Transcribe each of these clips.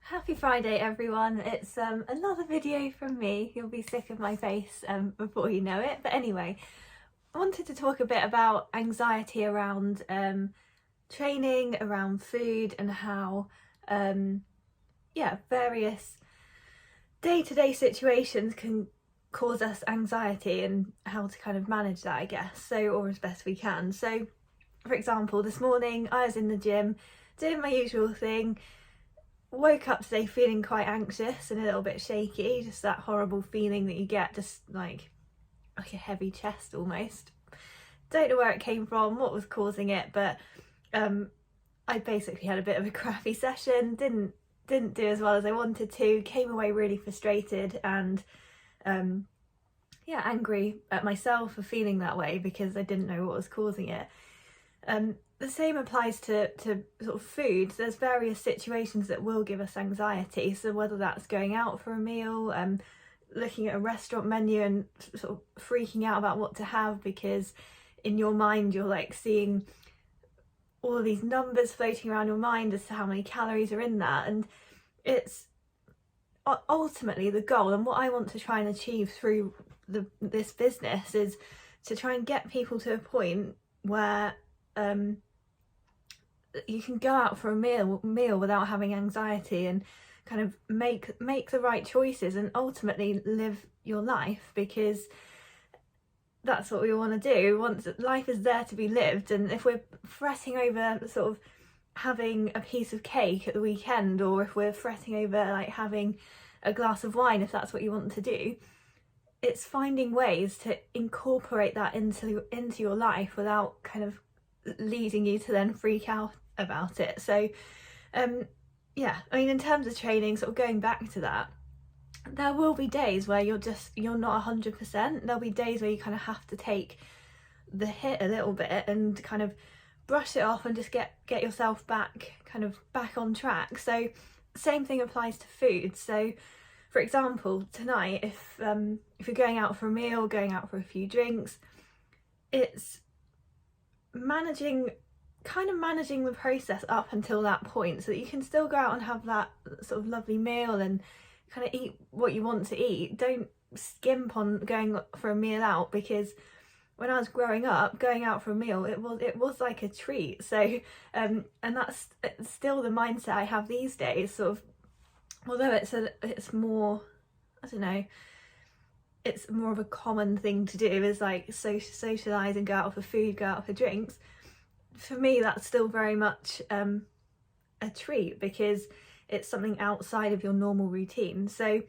Happy Friday everyone, it's another video from me. You'll be sick of my face before you know it, but anyway, I wanted to talk a bit about anxiety around training, around food, and how various day-to-day situations can cause us anxiety and how to kind of manage that, I guess, or as best we can. So for example, this morning I was in the gym doing my usual thing. Woke up today feeling quite anxious and a little bit shaky, just that horrible feeling that you get, just like a heavy chest almost. Don't know where it came from, what was causing it, but I basically had a bit of a crappy session, didn't do as well as I wanted to, came away really frustrated and angry at myself for feeling that way because I didn't know what was causing it. The same applies to sort of food. There's various situations that will give us anxiety, so whether that's going out for a meal, looking at a restaurant menu and sort of freaking out about what to have because in your mind you're like seeing all of these numbers floating around your mind as to how many calories are in that, and it's ultimately the goal, and what I want to try and achieve through this business is to try and get people to a point where you can go out for a meal without having anxiety and kind of make the right choices and ultimately live your life, because that's what we want to do. Once life is there to be lived, and if we're fretting over sort of having a piece of cake at the weekend, or if we're fretting over like having a glass of wine, if that's what you want to do, it's finding ways to incorporate that into your life without kind of leading you to then freak out about it. So I mean, in terms of training, sort of going back to that, there will be days where you're not 100%. There'll be days where you kind of have to take the hit a little bit and kind of brush it off and just get yourself back on track. So same thing applies to food. So for example, tonight, if you're going out for a meal, going out for a few drinks, it's managing the process up until that point so that you can still go out and have that sort of lovely meal and kind of eat what you want to eat. Don't skimp on going for a meal out, because when I was growing up, going out for a meal, it was like a treat. So and that's still the mindset I have these days, sort of, although it's more, I don't know, it's more of a common thing to do, is like socialise and go out for food, go out for drinks. For me, that's still very much a treat because it's something outside of your normal routine. So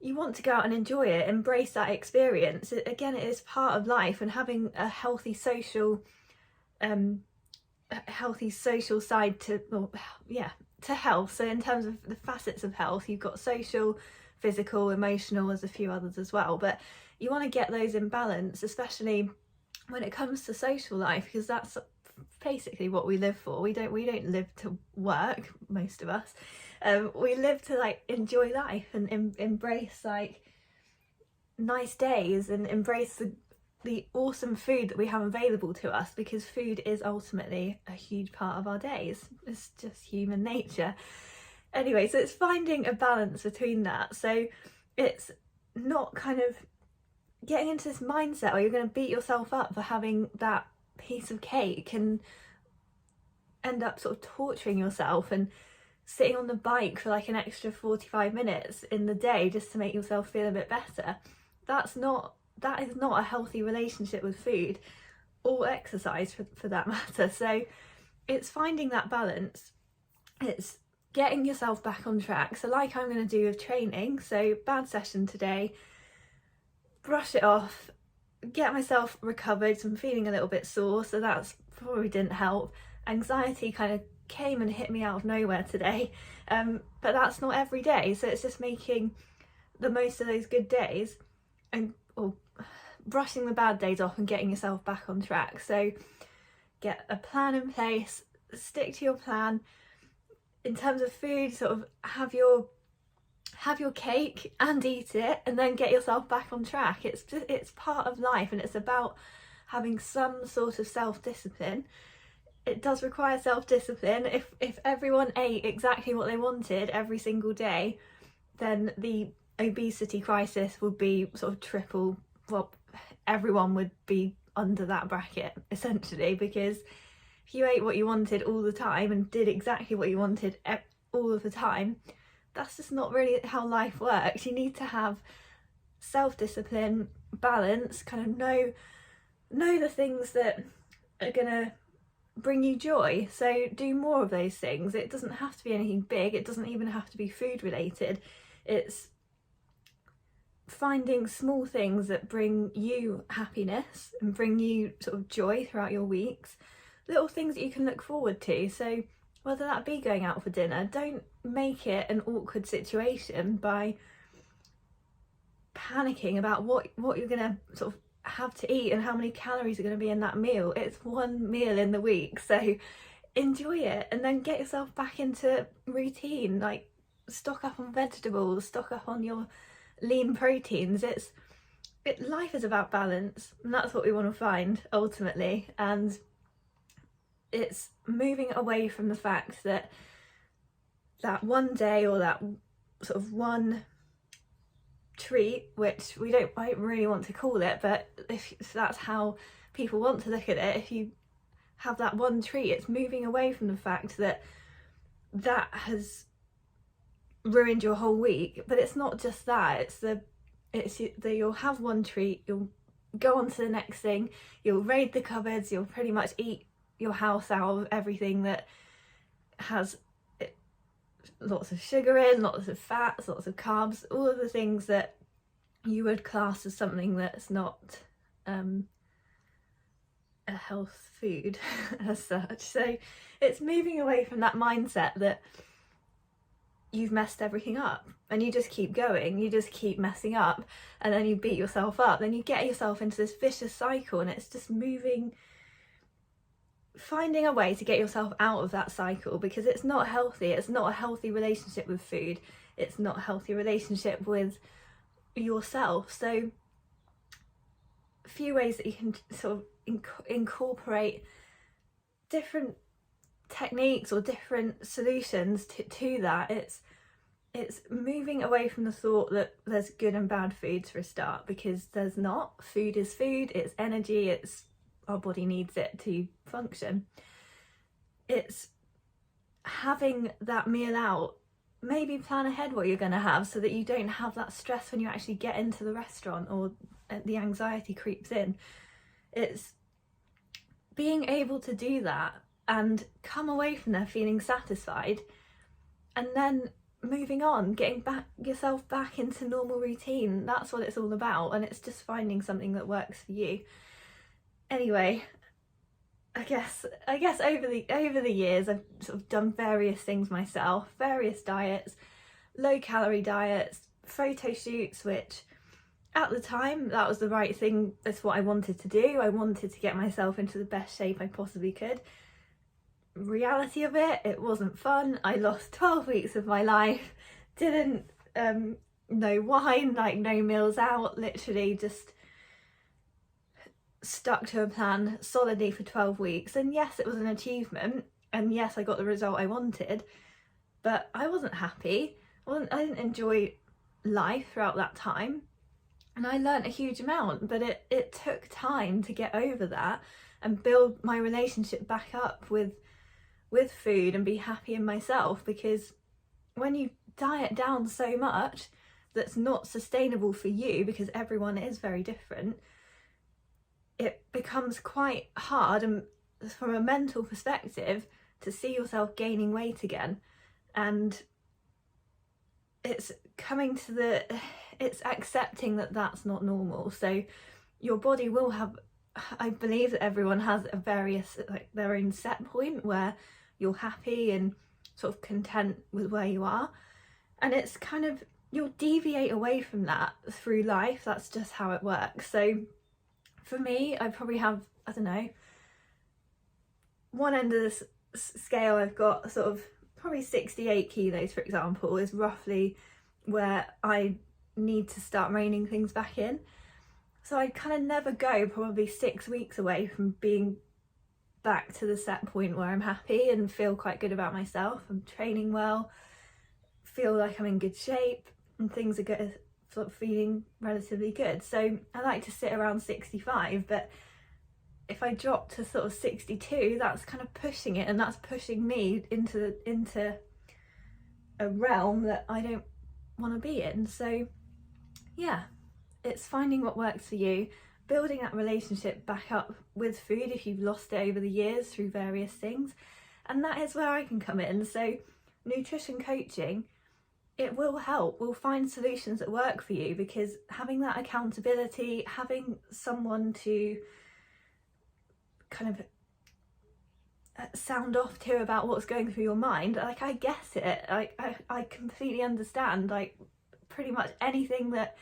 you want to go out and enjoy it, embrace that experience. Again, it is part of life, and having a healthy social side to health. So in terms of the facets of health, you've got social, physical, emotional, there's a few others as well, but you want to get those in balance, especially when it comes to social life, because that's basically what we live for. We don't live to work, most of us. We live to like enjoy life and embrace like nice days and embrace the awesome food that we have available to us, because food is ultimately a huge part of our days. It's just human nature. Anyway, so it's finding a balance between that. So it's not kind of getting into this mindset where you're going to beat yourself up for having that piece of cake and end up sort of torturing yourself and sitting on the bike for like an extra 45 minutes in the day just to make yourself feel a bit better. That is not a healthy relationship with food or exercise for that matter. So it's finding that balance. It's getting yourself back on track. So like I'm going to do with training, so bad session today, brush it off, get myself recovered. So I'm feeling a little bit sore, so that's probably didn't help. Anxiety kind of came and hit me out of nowhere today, but that's not every day, so it's just making the most of those good days and brushing the bad days off and getting yourself back on track. So get a plan in place, stick to your plan. In terms of food, sort of have your cake and eat it, and then get yourself back on track. It's part of life, and it's about having some sort of self-discipline it does require self-discipline. If everyone ate exactly what they wanted every single day, then the obesity crisis would be sort of triple. Well, everyone would be under that bracket essentially, because if you ate what you wanted all the time and did exactly what you wanted all of the time, that's just not really how life works. You need to have self-discipline, balance, kind of know the things that are gonna bring you joy. So do more of those things. It doesn't have to be anything big, it doesn't even have to be food related. It's finding small things that bring you happiness and bring you sort of joy throughout your weeks, little things that you can look forward to. So whether that be going out for dinner, don't make it an awkward situation by panicking about what you're gonna sort of have to eat and how many calories are going to be in that meal. It's one meal in the week, so enjoy it and then get yourself back into routine. Like, stock up on vegetables, stock up on your lean proteins. Life is about balance, and that's what we want to find ultimately. And it's moving away from the fact that one day or that sort of one treat, which I don't really want to call it, but if that's how people want to look at it, if you have that one treat, it's moving away from the fact that has ruined your whole week. But it's not just that, it's that you'll have one treat, you'll go on to the next thing, you'll raid the cupboards, you'll pretty much eat your house out of everything that has lots of sugar in, lots of fats, lots of carbs, all of the things that you would class as something that's not a health food as such. So it's moving away from that mindset that you've messed everything up and you just keep going, you just keep messing up, and then you beat yourself up, then you get yourself into this vicious cycle, and it's just finding a way to get yourself out of that cycle, because it's not healthy. It's not a healthy relationship with food, it's not a healthy relationship with yourself. So a few ways that you can sort of incorporate different techniques or different solutions to that. It's moving away from the thought that there's good and bad foods for a start, because there's not. Food is food, it's energy, our body needs it to function. It's having that meal out, maybe plan ahead what you're going to have so that you don't have that stress when you actually get into the restaurant or the anxiety creeps in. It's being able to do that and come away from there feeling satisfied, and then moving on, getting yourself back into normal routine. That's what it's all about, and it's just finding something that works for you. Anyway, I guess over the years I've sort of done various things myself, various diets, low calorie diets, photo shoots, which at the time that was the right thing. That's what I wanted to do. I wanted to get myself into the best shape I possibly could. Reality of it wasn't fun. I lost 12 weeks of my life, didn't no wine, like no meals out, literally just stuck to a plan solidly for 12 weeks. And yes, it was an achievement, and yes, I got the result I wanted, but I wasn't happy. I didn't enjoy life throughout that time, and I learnt a huge amount, but it took time to get over that and build my relationship back up with food and be happy in myself. Because when you diet down so much that's not sustainable for you, because everyone is very different, it becomes quite hard, and from a mental perspective, to see yourself gaining weight again. And it's it's accepting that that's not normal. So your body will have, I believe that everyone has a various, like, their own set point where you're happy and sort of content with where you are, and it's kind of, you'll deviate away from that through life. That's just how it works. So for me, I probably have, I don't know, one end of this scale, I've got sort of probably 68 kilos, for example, is roughly where I need to start reining things back in. So I kind of never go probably 6 weeks away from being back to the set point where I'm happy and feel quite good about myself. I'm training well, feel like I'm in good shape, and things are good, sort of feeling relatively good. So I like to sit around 65, but if I drop to sort of 62, that's kind of pushing it, and that's pushing me into a realm that I don't want to be in. So yeah, it's finding what works for you, building that relationship back up with food if you've lost it over the years through various things. And that is where I can come in. So nutrition coaching, it will help. We'll find solutions that work for you, because having that accountability, having someone to kind of sound off to about what's going through your mind, like, I get it. I completely understand, like, pretty much anything that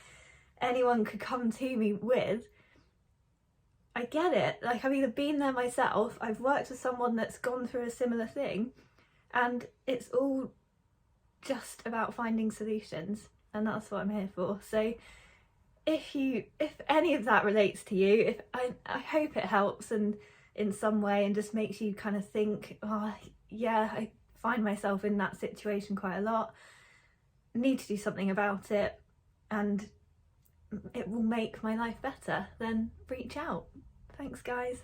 anyone could come to me with, I get it. Like, I've either been there myself, I've worked with someone that's gone through a similar thing, and it's all just about finding solutions, and that's what I'm here for. So if any of that relates to you, if I hope it helps and in some way, and just makes you kind of think, oh yeah, I find myself in that situation quite a lot, need to do something about it, and it will make my life better, then reach out. Thanks guys.